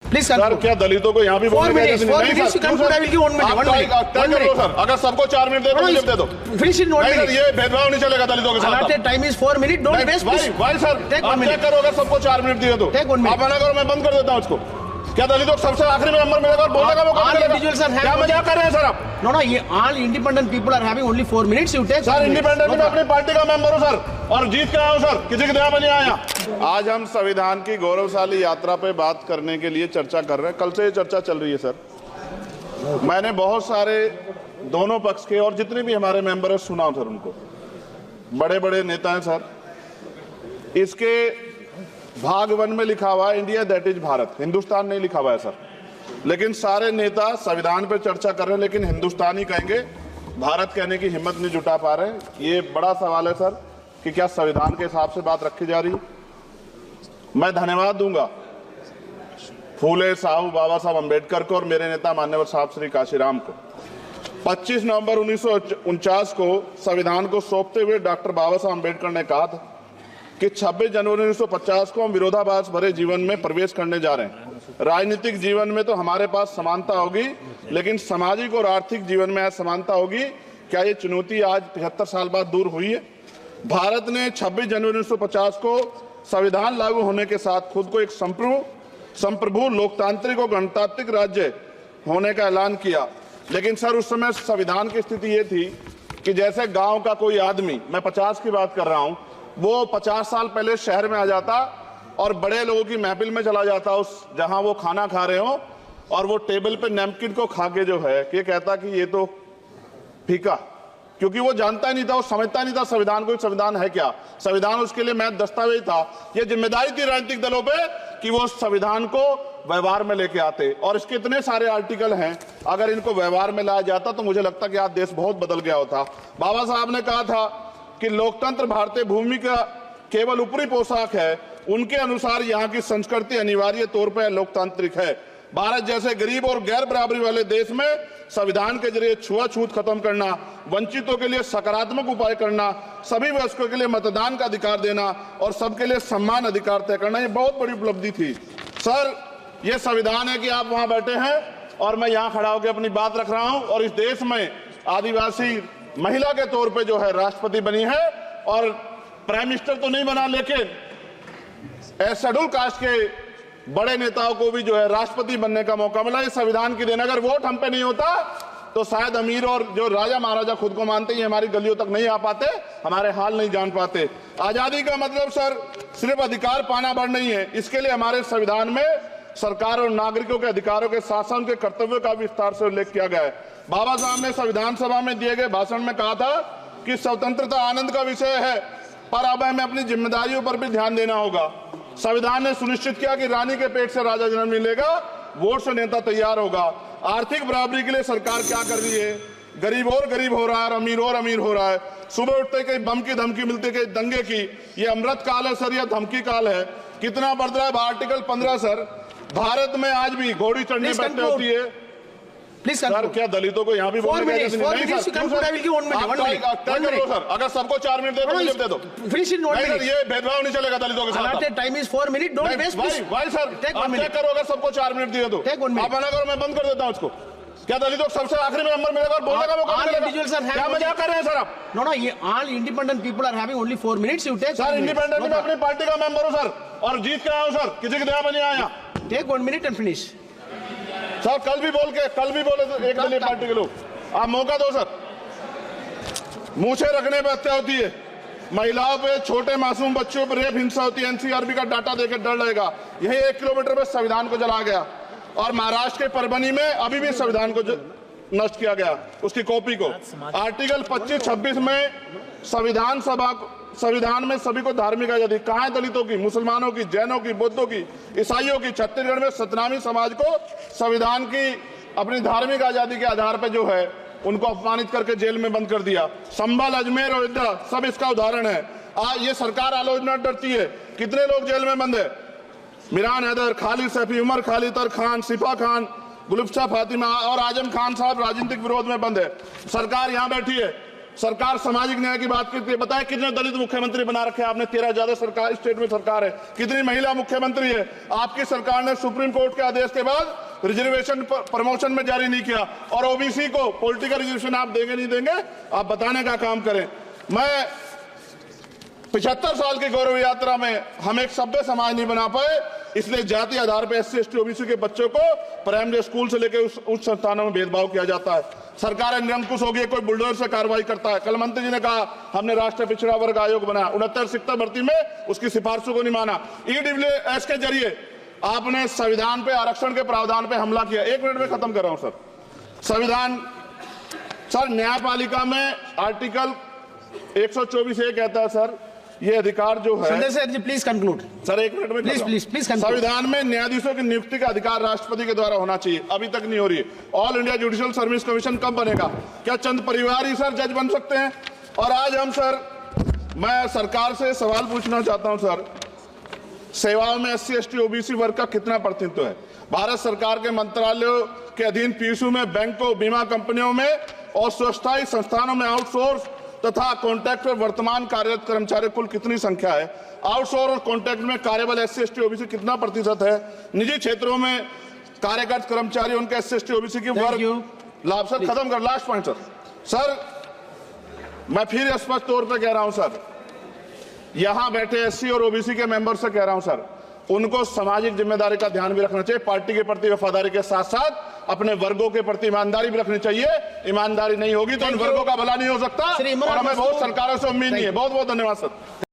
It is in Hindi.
प्लीज सर, क्या दलितों को यहाँ भी बोलने की इजाजत नहीं? सर, अगर सबको 4 मिनट दे दो, मुझे दे दो। Finish in 1 minute. ये भेदभाव नहीं चलेगा दलितों के साथ। Time is 4 minute, don't waste. भाई सर, आप क्या करो, अगर सबको 4 मिनट दिए तो आप मना करो, मैं बंद कर देता हूँ उसको। क्या दलितों को सबसे आखिरी में नंबर मिलेगा और बोलने का मौका मिलेगा? क्या मजाक कर रहे हैं सर आप? नो, ये all independent people are having only 4 minutes. You take. Sir, independent में अपनी पार्टी का मेंबर हूं सर, और जीत के आया हूं सर, किसी के दया में नहीं आया। आज हम संविधान की गौरवशाली यात्रा पे बात करने के लिए चर्चा कर रहे हैं। कल से ये चर्चा चल रही है सर। मैंने बहुत सारे दोनों पक्ष के और जितने भी हमारे मेंबर है सुना सर, उनको बड़े बड़े नेता हैं सर। इसके भाग 1 में लिखा हुआ है India that is Bharat, Hindustan नहीं लिखा हुआ है सर। लेकिन सारे नेता संविधान पे चर्चा कर रहे हैं, लेकिन हिंदुस्तान ही कहेंगे, भारत कहने की हिम्मत नहीं जुटा पा रहे। ये बड़ा सवाल है सर कि क्या संविधान के हिसाब से बात रखी जा रही है। मैं धन्यवाद दूंगा फूले साहब बाबा साहब अम्बेडकर को और मेरे नेता मान्यवर साहब श्री काशीराम को। 25 नवंबर 1949 को संविधान को सौंपते हुए डॉक्टर बाबा साहब अम्बेडकर ने कहा था कि 26 जनवरी 1950 को हम विरोधाभास भरे जीवन में प्रवेश करने जा रहे हैं। राजनीतिक जीवन में तो हमारे पास समानता होगी, लेकिन सामाजिक और आर्थिक जीवन में असमानता होगी। क्या ये चुनौती आज 75 साल बाद दूर हुई है? भारत ने 26 जनवरी 1950 को संविधान लागू होने के साथ खुद को एक संप्रभु लोकतांत्रिक और गणतांत्रिक राज्य होने का ऐलान किया। लेकिन सर, उस समय संविधान की स्थिति ये थी कि जैसे गांव का कोई आदमी, मैं 50 की बात कर रहा हूं, वो 50 साल पहले शहर में आ जाता और बड़े लोगों की महफिल में चला जाता, उस जहां वो खाना खा रहे हो, और वो टेबल पे नैपकिन को खा के जो है कि कहता कि ये तो फीका, क्योंकि वो जानता ही नहीं था, वो समझता नहीं था संविधान को, संविधान है क्या। संविधान उसके लिए महज दस्तावेज था। ये जिम्मेदारी थी राजनीतिक दलों पे कि वो संविधान को व्यवहार में लेके आते। और इसके इतने सारे आर्टिकल हैं, अगर इनको व्यवहार में लाया जाता तो मुझे लगता कि आज देश बहुत बदल गया होता। बाबा साहब ने कहा था कि लोकतंत्र भारतीय भूमि का केवल ऊपरी पोशाक है, उनके अनुसार यहाँ की संस्कृति अनिवार्य तौर पर लोकतांत्रिक है। भारत जैसे गरीब और गैर बराबरी वाले देश में संविधान के जरिए छुआछूत खत्म करना, वंचितों के लिए सकारात्मक उपाय करना, सभी वयस्कों के लिए मतदान का अधिकार देना और सबके लिए सम्मान अधिकार तय करना, ये बहुत बड़ी उपलब्धि थी सर। ये संविधान है कि आप वहां बैठे हैं और मैं यहाँ खड़ा होकर अपनी बात रख रहा हूं, और इस देश में आदिवासी महिला के तौर पे जो है राष्ट्रपति बनी है, और प्राइम मिनिस्टर तो नहीं बना, लेकिन शेड्यूल कास्ट के बड़े नेताओं को भी जो है राष्ट्रपति बनने का मौका मिला। इस संविधान की देन, अगर वोट हम पे नहीं होता तो शायद अमीर और जो राजा महाराजा खुद को मानते हैं हमारी गलियों तक नहीं आ पाते, हमारे हाल नहीं जान पाते। आजादी का मतलब सर सिर्फ अधिकार पाना भर नहीं है, इसके लिए हमारे संविधान में सरकार और नागरिकों के अधिकारों के साथ साथ उनके कर्तव्यों का विस्तार से उल्लेख किया गया है। बाबा साहब ने संविधान सभा में दिए गए भाषण में कहा था कि स्वतंत्रता आनंद का विषय है, पर अब हमें अपनी जिम्मेदारियों पर भी ध्यान देना होगा। संविधान ने सुनिश्चित किया कि रानी के पेट से राजा जन्म नहीं लेगा, वोट से नेता तैयार होगा। आर्थिक बराबरी के लिए सरकार क्या कर रही है? गरीब और गरीब हो रहा है और अमीर हो रहा है। सुबह उठते कहीं बम की धमकी मिलती, कहीं दंगे की। ये अमृत काल है सर या धमकी काल है? कितना बढ़ रहा है आर्टिकल 15 सर। भारत में आज भी घोड़ी चढ़ने बैठते होती है। प्लीज सर, क्या दलितों को यहाँ भी बोलने की इजाजत नहीं? सर, अगर सबको 4 मिनट दे दो, मुझे दे दो। Finish in 1 minute. ये भेदभाव नहीं चलेगा दलितों के साथ। Time is 4 minute, don't waste. भाई सर, आप चेक करो, अगर सबको 4 मिनट दिए तो आप मना करो, मैं बंद कर देता हूँ उसको। क्या दलितों को सबसे आखिरी में नंबर मिलेगा और बोलने का मौका मिलेगा? क्या मजाक कर रहे हैं सर आप? नो, ये all independent people are having only 4 minutes. You take. Sir, independent में अपनी पार्टी का मेंबर हूं सर, और जीत के आया हूं सर, किसी की दया में नहीं आया। Take 1 minute and finish. Sir, कल भी बोले तो एक दलीय पार्टी के लोग, आप मौका दो सर। मूछे रखने पर हत्या होती है, महिलाओं पे, छोटे मासूम बच्चों पर रेप हिंसा होती है। एनसीआरबी का डाटा देकर डर लगेगा। यही 1 किलोमीटर में संविधान को जला गया, और महाराष्ट्र के परभनी में अभी भी संविधान को नष्ट किया गया, उसकी कॉपी को। आर्टिकल 25-26 में संविधान में सभी को धार्मिक आजादी। कहाँ है दलितों की, मुसलमानों की, जैनों की, बौद्धों की, ईसाइयों की? छत्तीसगढ़ में सतनामी समाज को संविधान की अपनी धार्मिक आजादी के आधार पर जो है उनको अपमानित करके जेल में बंद कर दिया। संभल, अजमेर, अयोध्या सब इसका उदाहरण है। ये सरकार आलोचना डरती है। कितने लोग जेल में बंद है? मिरान हैदर, खालिद सैफी, उमर खालिद खान, सिफा खान, गुलफ्शा फातिमा और आजम खान साहब राजनीतिक विरोध में बंद है। सरकार यहाँ बैठी है, सरकार सामाजिक न्याय की बात करती है। बताए कितने दलित मुख्यमंत्री बना रखे हैं आपने? 13 ज्यादा सरकार स्टेट में सरकार है। कितनी महिला मुख्यमंत्री है? आपकी सरकार ने सुप्रीम कोर्ट के आदेश के बाद रिजर्वेशन प्रमोशन में जारी नहीं किया, और ओबीसी को पॉलिटिकल रिजर्वेशन आप देंगे नहीं देंगे, आप बताने का काम करें। मैं 75 साल की गौरव यात्रा में हम एक सभ्य समाज नहीं बना पाए, इसलिए जाति आधार पर SC ST OBC के बच्चों को प्राइमरी स्कूल से लेकर उच्च संस्थानों में भेदभाव किया जाता है। सरकार निरंकुश हो गई, कोई बुलडोजर से कार्रवाई करता है। कल मंत्री जी ने कहा हमने राष्ट्रीय पिछड़ा वर्ग आयोग बनाया, 69 शिक्षक भर्ती में उसकी सिफारिशों को नहीं माना। EWS के जरिए आपने संविधान पे आरक्षण के प्रावधान पे हमला किया। 1 मिनट में खत्म कर रहा हूं सर। संविधान सर न्यायपालिका में आर्टिकल 124 ये कहता है सर, ये अधिकार जो है, Sanjay sir ji please conclude sir 1 minute में प्लीज संविधान में न्यायाधीशों की नियुक्ति का अधिकार राष्ट्रपति के द्वारा होना चाहिए, अभी तक नहीं हो रही है। All India judicial service commission कब बनेगा? क्या चंद परिवार ही सर जज बन सकते हैं? और आज हम सर, मैं सरकार से सवाल पूछना चाहता हूं सर, सेवाओं में SC ST OBC वर्ग का कितना प्रतिनिधित्व है? भारत सरकार के मंत्रालयों के अधीन PSU में, बैंकों, बीमा कंपनियों में और स्वस्थायी संस्थानों में आउटसोर्स तथा कॉन्ट्रैक्ट पर वर्तमान कार्यरत कर्मचारी कुल कितनी संख्या है? आउटसोर्स और कॉन्ट्रैक्ट में कार्यबल SC ST OBC कितना प्रतिशत है? निजी क्षेत्रों में कार्यरत कर्मचारी उनके SC ST OBC की वर्ग लाभ। सर खत्म कर, लास्ट पॉइंट सर मैं फिर स्पष्ट तौर पर कह रहा हूं सर, यहां बैठे SC और OBC के मेंबर से कह रहा हूं सर, उनको सामाजिक जिम्मेदारी का ध्यान भी रखना चाहिए। पार्टी के प्रति वफादारी के साथ साथ अपने वर्गों के प्रति ईमानदारी भी रखनी चाहिए। ईमानदारी नहीं होगी तो उन वर्गों का भला नहीं हो सकता, और हमें बहुत सरकारों से उम्मीद नहीं है। बहुत बहुत धन्यवाद सर।